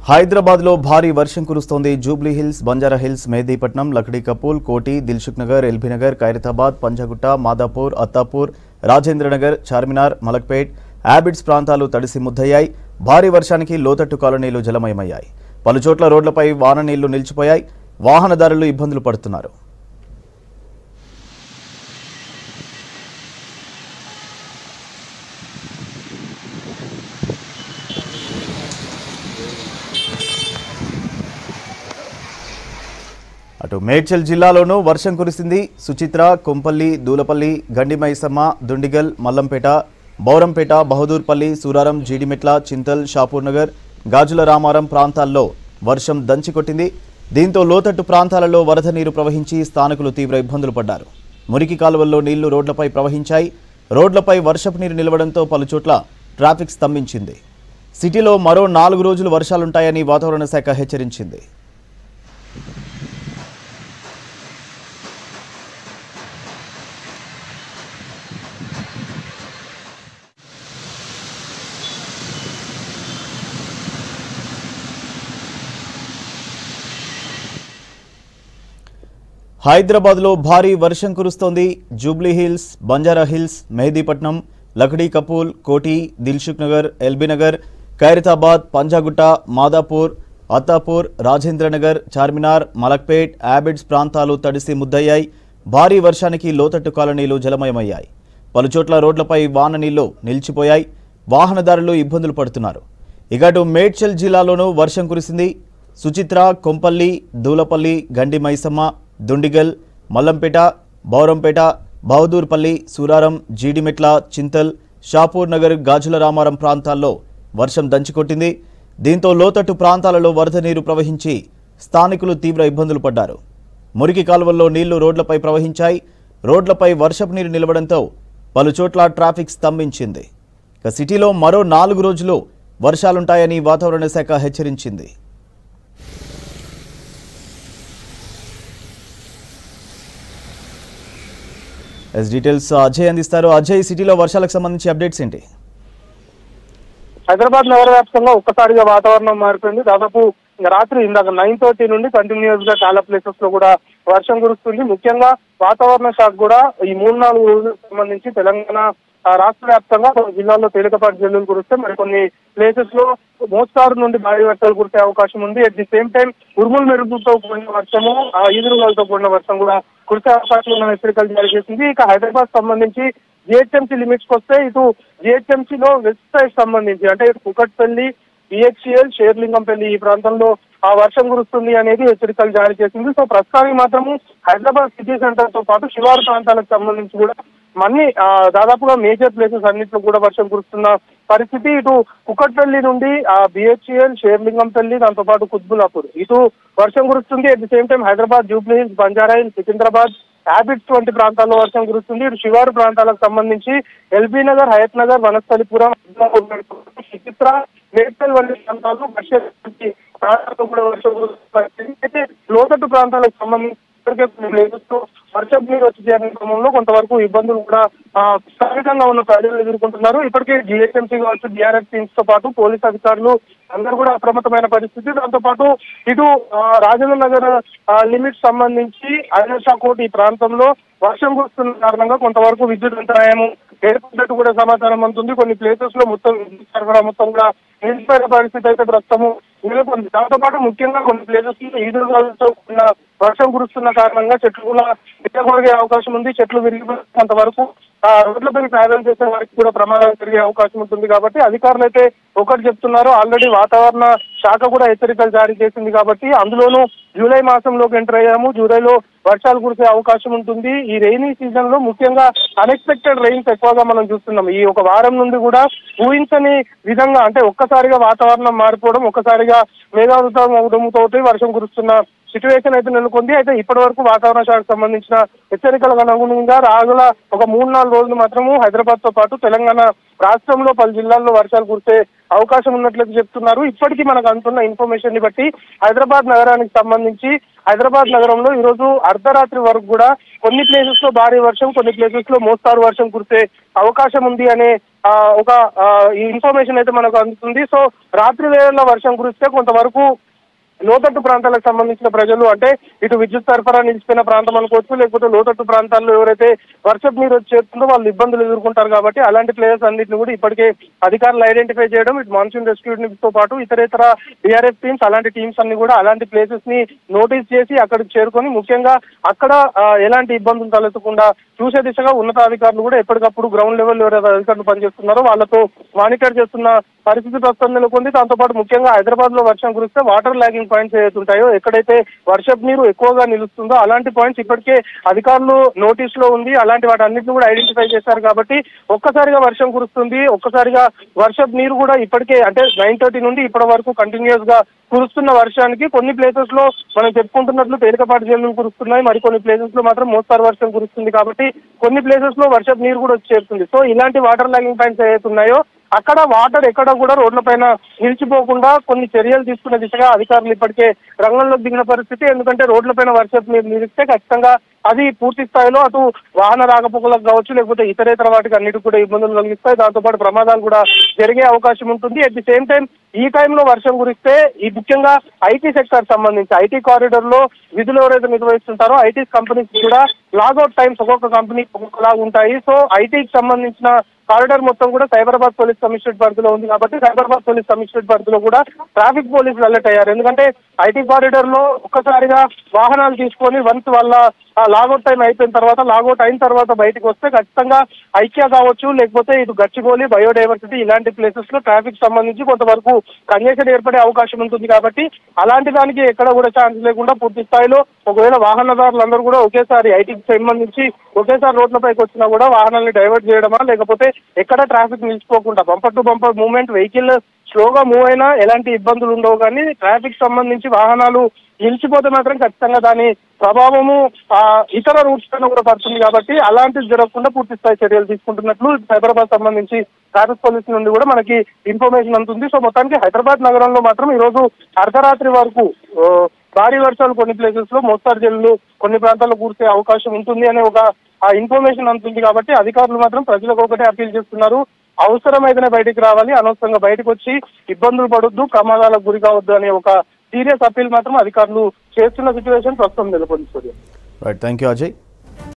హైదరాబాద్ లో భారీ వర్షం కురుస్తోంది. జూబ్లీ హిల్స్, బంజారా హిల్స్, మెహదీపట్నం, లక్డీ కపూల్, కోటి, దిల్సుఖ్ నగర్, ఎల్బీ నగర్, ఖైరతాబాద్, పంజాగుట్ట, మాదాపూర్, అత్తాపూర్, రాజేంద్ర నగర్, చార్మినార్, మలక్పేట్, యాబిడ్స్ ప్రాంతాలు తడిసి ముద్దయ్యాయి. భారీ వర్షానికి లోతట్టు కాలనీలు జలమయమయ్యాయి. పలుచోట్ల రోడ్లపై వాన నీళ్లు నిలిచిపోయాయి. వాహనదారులు ఇబ్బందులు పడుతున్నారు. అటు మేడ్చల్ జిల్లాలోనూ వర్షం కురిసింది. సుచిత్ర, కొంపల్లి, దూలపల్లి, గండిమైసమ్మ, దుండిగల్, మల్లంపేట, బౌరంపేట, బహదూర్పల్లి, సూరారం, జీడిమెట్ల, చింతల్, షాపూర్ నగర్, గాజుల రామారం ప్రాంతాల్లో వర్షం దంచికొట్టింది. దీంతో లోతట్టు ప్రాంతాలలో వరద నీరు ప్రవహించి స్థానికులు తీవ్ర ఇబ్బందులు పడ్డారు. మురికి కాలువల్లో నీళ్లు రోడ్లపై ప్రవహించాయి. రోడ్లపై వర్షపు నీరు నిలవడంతో పలుచోట్ల ట్రాఫిక్ స్తంభించింది. సిటీలో మరో 4 రోజులు వర్షాలుంటాయని వాతావరణ శాఖ హెచ్చరించింది. హైదరాబాద్ లో భారీ వర్షం కురుస్తోంది. జూబ్లీ హిల్స్, బంజారా హిల్స్, మెహదీపట్నం, లక్డీ కపూల్, కోటి, దిల్సుఖ్ నగర్, ఎల్బీ నగర్, ఖైరతాబాద్, పంజాగుట్ట, మాదాపూర్, అత్తాపూర్, రాజేంద్ర నగర్, చార్మినార్, మలక్పేట్, యాబిడ్స్ ప్రాంతాలు తడిసి ముద్దయ్యాయి. భారీ వర్షానికి లోతట్టు కాలనీలు జలమయమయ్యాయి. పలుచోట్ల రోడ్లపై వాన నీళ్లు నిలిచిపోయాయి. వాహనదారులు ఇబ్బందులు పడుతున్నారు. ఇక అటు మేడ్చల్ జిల్లాలోనూ వర్షం కురిసింది. సుచిత్ర, కొంపల్లి, దూలపల్లి, గండిమైసమ్మ, దుండిగల్, మల్లంపేట, బౌరంపేట, బహదూర్పల్లి, సూరారం, జీడిమెట్ల, చింతల్, షాపూర్ నగర్, గాజుల రామారం ప్రాంతాల్లో వర్షం దంచికొట్టింది. దీంతో లోతట్టు ప్రాంతాలలో వరద నీరు ప్రవహించి స్థానికులు తీవ్ర ఇబ్బందులు పడ్డారు. మురికి కాలువల్లో నీళ్లు రోడ్లపై ప్రవహించాయి. రోడ్లపై వర్షపు నీరు నిలవడంతో పలుచోట్ల ట్రాఫిక్ స్తంభించింది. ఇక సిటీలో మరో 4 రోజులు వర్షాలుంటాయని వాతావరణ శాఖ హెచ్చరించింది. డీటెయిల్స్ అజయ్ అందిస్తారు. అజయ్, సిటీలో వర్షాలకు సంబంధించి అప్డేట్స్ ఏంటి? హైదరాబాద్ నగర వ్యాప్తంగా ఒక్కసారిగా వాతావరణం మారిపోయింది. దాదాపు రాత్రి ఇందాక 9:30 నుండి కంటిన్యూస్ గా చాలా ప్లేసెస్ లో కూడా వర్షం కురుస్తుంది. ముఖ్యంగా వాతావరణ శాఖ కూడా ఈ 3-4 రోజులకు సంబంధించి తెలంగాణ రాష్ట్ర వ్యాప్తంగా కొన్ని జిల్లాల్లో తేలికపాటి జల్లులు కురిస్తే మరికొన్ని ప్లేసెస్ లో మోస్తారు నుండి భారీ వర్షాలు కురిసే అవకాశం ఉంది. అట్ ది సేమ్ టైం ఉరుములు మెరుపులతో కూడిన వర్షము, ఈదురుగాలతో కూడిన వర్షం కూడా కురిసే అవకాశం ఉన్న హెచ్చరికలు జారీ చేసింది. ఇక హైదరాబాద్ సంబంధించి జిహెచ్ఎంసీ లిమిట్స్ కి వస్తే ఇటు జిహెచ్ఎంసీలో వెస్ట్ సైడ్ సంబంధించి అంటే ఇటు కుకట్పల్లి, బిహెచ్ఎల్, షేర్లింగంపల్లి ఈ ప్రాంతంలో ఆ వర్షం కురుస్తుంది అనేది హెచ్చరికలు జారీ చేసింది. సో ప్రస్తుతానికి మాత్రము హైదరాబాద్ సిటీ సెంటర్ తో పాటు శివారు ప్రాంతాలకు సంబంధించి కూడా మన్ని దాదాపుగా మేజర్ ప్లేసెస్ అన్నింటిలో కూడా వర్షం కురుస్తున్న పరిస్థితి. ఇటు కుకట్పల్లి నుండి బిహెచ్ఎల్, షేర్లింగంపల్లి, దాంతో పాటు కుత్బులాపూర్ ఇటు వర్షం కురుస్తుంది. At the same time Hyderabad, Jubilee Hills, Banjara Hills, Secunderabad, Abids వంటి ప్రాంతాల్లో వర్షం కురుస్తుంది. ఇటు శివారు ప్రాంతాలకు సంబంధించి ఎల్బీ నగర్, హయత్ నగర్, వనస్థలిపురం, చిత్ర, మేడ్చల్ వంటి ప్రాంతాల్లో ప్రాంతాల్లో కూడా వర్షం కురుస్తుంది. అయితే లోతట్టు ప్రాంతాలకు సంబంధించి వర్షం నీరు వచ్చి చేరిన క్రమంలో కొంతవరకు ఇబ్బందులు కూడా స్థానికంగా ఉన్న ప్రజలు ఎదుర్కొంటున్నారు. ఇప్పటికే జిహెచ్ఎంసీ కావచ్చు, డిఆర్ఎఫ్ టీమ్స్ తో పాటు పోలీస్ అధికారులు అందరూ కూడా అప్రమత్తమైన పరిస్థితి. దాంతో పాటు ఇటు రాజేంద్ర నగర్ లిమిట్ సంబంధించి ఐనషా కోట్ ఈ ప్రాంతంలో వర్షం కురుస్తున్న కారణంగా కొంతవరకు విద్యుత్ అంతరాయం ఏర్పడినట్టు కూడా సమాచారం అందుతుంది. కొన్ని ప్లేసెస్ లో మొత్తం విద్యుత్ సరఫరా మొత్తం కూడా నిలిచిపోయిన పరిస్థితి అయితే ప్రస్తుతము నెలకొంది. దాంతో పాటు ముఖ్యంగా కొన్ని ప్లేసెస్ లో ఈదురుగాలతో కూడిన వర్షం కురుస్తున్న కారణంగా చెట్లు కూడా విరగొరిగే అవకాశం ఉంది. చెట్లు విరిగిపోయినంత వరకు రోడ్లపై ట్రావెల్ చేసే వారికి కూడా ప్రమాదం జరిగే అవకాశం ఉంటుంది. కాబట్టి అధికారులు అయితే ఒకటి చెప్తున్నారు. ఆల్రెడీ వాతావరణ శాఖ కూడా హెచ్చరికలు జారీ చేసింది. కాబట్టి అందులోనూ జూలై మాసంలోకి ఎంటర్ అయ్యాము. జూలైలో వర్షాలు కురిసే అవకాశం ఉంటుంది. ఈ రైనీ సీజన్ లో ముఖ్యంగా అన్ఎక్స్పెక్టెడ్ రైన్స్ ఎక్కువగా మనం చూస్తున్నాం. ఈ ఒక వారం నుండి కూడా ఊహించని విధంగా అంటే ఒక్కసారిగా వాతావరణం మారిపోవడం, ఒక్కసారిగా మేఘావృతం అవడంతో వర్షం కురుస్తున్న సిచ్యువేషన్ అయితే నెలకొంది. అయితే ఇప్పటి వరకు వాతావరణ శాఖకు సంబంధించిన హెచ్చరికలకు అనుగుణంగా రాగల ఒక 3-4 రోజులు మాత్రము హైదరాబాద్ తో పాటు తెలంగాణ రాష్ట్రంలో పలు జిల్లాల్లో వర్షాలు కురిసే అవకాశం ఉన్నట్లయితే చెప్తున్నారు. ఇప్పటికీ మనకు అందుతున్న ఇన్ఫర్మేషన్ ని బట్టి హైదరాబాద్ నగరానికి సంబంధించి హైదరాబాద్ నగరంలో ఈ రోజు అర్ధరాత్రి వరకు కూడా కొన్ని ప్లేసెస్ లో భారీ వర్షం, కొన్ని ప్లేసెస్ లో మోస్తారు వర్షం కురిసే అవకాశం ఉంది అనే ఒక ఇన్ఫర్మేషన్ అయితే మనకు అందుతుంది. సో రాత్రి వేళల్లో వర్షం కురిస్తే కొంతవరకు లోతట్టు ప్రాంతాలకు సంబంధించిన ప్రజలు, అంటే ఇటు విద్యుత్ సరఫరా నిలిచిపోయిన ప్రాంతం అనుకోవచ్చు, లేకపోతే లోతట్టు ప్రాంతాల్లో ఎవరైతే వర్షపు నీరు వచ్చి చేరుతుందో వాళ్ళు ఇబ్బందులు ఎదుర్కొంటారు. కాబట్టి అలాంటి ప్లేసెస్ అన్నింటిని కూడా ఇప్పటికే అధికారులు ఐడెంటిఫై చేయడం, ఇటు మాన్సూన్ రెస్క్యూ తో పాటు ఇతరేతర డిఆర్ఎఫ్ టీమ్స్ అలాంటి టీమ్స్ అన్ని కూడా అలాంటి ప్లేసెస్ ని నోటీస్ చేసి అక్కడికి చేరుకొని ముఖ్యంగా అక్కడ ఎలాంటి ఇబ్బందులు తలెత్తకుండా చూసే దిశగా ఉన్నతాధికారులు కూడా ఎప్పటికప్పుడు గ్రౌండ్ లెవెల్ ఎవరైతే అధికారులు పనిచేస్తున్నారో వాళ్ళతో మానిటర్ చేస్తున్న పరిస్థితి ప్రస్తుతం నెలకొంది. దాంతోపాటు ముఖ్యంగా హైదరాబాద్ లో వర్షం కురిస్తే వాటర్ లాగింగ్ పాయింట్స్ ఏదైతే ఉంటాయో, ఎక్కడైతే వర్షపు నీరు ఎక్కువగా నిలుస్తుందో అలాంటి పాయింట్స్ ఇప్పటికే అధికారులు నోటీస్ లో ఉంది. అలాంటి వాటి అన్నింటిని కూడా ఐడెంటిఫై చేశారు. కాబట్టి ఒక్కసారిగా వర్షం కురుస్తుంది, ఒక్కసారిగా వర్షపు నీరు కూడా ఇప్పటికే అంటే 9:30 నుండి ఇప్పటి వరకు కంటిన్యూస్ గా కురుస్తున్న వర్షానికి కొన్ని ప్లేసెస్ లో మనం చెప్పుకుంటున్నట్లు తేలికపాటి జల్లులు కురుస్తున్నాయి, మరికొన్ని ప్లేసెస్ లో మాత్రం మోస్తారు వర్షం కురుస్తుంది. కాబట్టి కొన్ని ప్లేసెస్ లో వర్షపు నీరు కూడా వచ్చి చేరుతుంది. సో ఇలాంటి వాటర్ లాగింగ్ పాయింట్స్ ఏవైతే ఉన్నాయో అక్కడ వాటర్ ఎక్కడ కూడా రోడ్ల పైన నిలిచిపోకుండా కొన్ని చర్యలు తీసుకునే దిశగా అధికారులు ఇప్పటికే రంగంలోకి దిగిన పరిస్థితి. ఎందుకంటే రోడ్ల పైన వర్షపు నీరు నిలిస్తే ఖచ్చితంగా అది పూర్తి స్థాయిలో అటు వాహన రాకపోకలకు కావచ్చు, లేకపోతే ఇతరేతర వాటికి అన్నిటికి కూడా ఇబ్బందులు కలిగిస్తాయి. దాంతోపాటు ప్రమాదాలు కూడా జరిగే అవకాశం ఉంటుంది. అట్ ది సేమ్ టైం ఈ టైంలో వర్షం కురిస్తే ఈ ముఖ్యంగా ఐటీ సెక్టర్ సంబంధించి ఐటీ కారిడార్ లో విధులు ఎవరైతే నిర్వహిస్తుంటారో ఐటీ కంపెనీస్ కూడా లాగౌట్ టైమ్స్ ఒక్కొక్క కంపెనీ ఒక్కొక్కలాగా ఉంటాయి. సో ఐటీకి సంబంధించిన కారిడార్ మొత్తం కూడా సైబరాబాద్ పోలీస్ కమిషనరేట్ పరిధిలో ఉంది. కాబట్టి సైబరాబాద్ పోలీస్ కమిషనరేట్ పరిధిలో కూడా ట్రాఫిక్ పోలీసులు అలర్ట్ అయ్యారు. ఎందుకంటే ఐటీ కారిడార్ లో ఒక్కసారిగా వాహనాలు తీసుకొని వన్స్ వాళ్ళ లాగౌట్ టైం అయిపోయిన తర్వాత, లాగౌట్ అయిన తర్వాత బయటకు వస్తే ఖచ్చితంగా ఐక్య కావచ్చు, లేకపోతే ఇటు గచ్చిబౌలి, బయోడైవర్సిటీ ఇలాంటి ప్లేసెస్ లో ట్రాఫిక్ సంబంధించి కొంతవరకు కంజెషన్ ఏర్పడే అవకాశం ఉంటుంది. కాబట్టి అలాంటి దానికి ఎక్కడ కూడా ఛాన్స్ లేకుండా పూర్తి స్థాయిలో ఒకవేళ వాహనదారులందరూ కూడా ఒకేసారి ఐటీకి సంబంధించి ఒకేసారి రోడ్లపైకి వచ్చినా కూడా వాహనాలను డైవర్ట్ చేయడమా, లేకపోతే ఎక్కడ ట్రాఫిక్ నిలిచిపోకుండా bumper to bumper movement, vehicle స్లోగా మూవ్ అయినా ఎలాంటి ఇబ్బందులు ఉండవు. కానీ ట్రాఫిక్ సంబంధించి వాహనాలు నిలిచిపోతే మాత్రం ఖచ్చితంగా దాని ప్రభావము ఇతర రూట్స్ పైన కూడా పడుతుంది. కాబట్టి అలాంటివి జరగకుండా పూర్తి స్థాయి చర్యలు తీసుకుంటున్నట్లు హైదరాబాద్ సంబంధించి ట్రాఫిక్ పోలీస్ నుండి కూడా మనకి ఇన్ఫర్మేషన్ అందుతుంది. సో మొత్తానికి హైదరాబాద్ నగరంలో మాత్రం ఈ రోజు అర్ధరాత్రి వరకు భారీ వర్షాలు కొన్ని ప్లేసెస్ లో, మోస్తారు జల్లులు కొన్ని ప్రాంతాల్లో కురిసే అవకాశం ఉంటుంది అనే ఒక ఇన్ఫర్మేషన్ అందుతుంది. కాబట్టి అధికారులు మాత్రం ప్రజలకు ఒకటే అప్పీల్ చేస్తున్నారు, అవసరమైతేనే బయటికి రావాలి, అనవసరంగా బయటకు వచ్చి ఇబ్బందులు పడొద్దు, ప్రమాదాలకు గురి కావద్దు అనే ఒక సీరియస్ అప్పీల్ మాత్రం అధికారులు చేస్తున్న సిచ్యువేషన్ ప్రస్తుతం నెలకొంది. Right, thank you Ajay.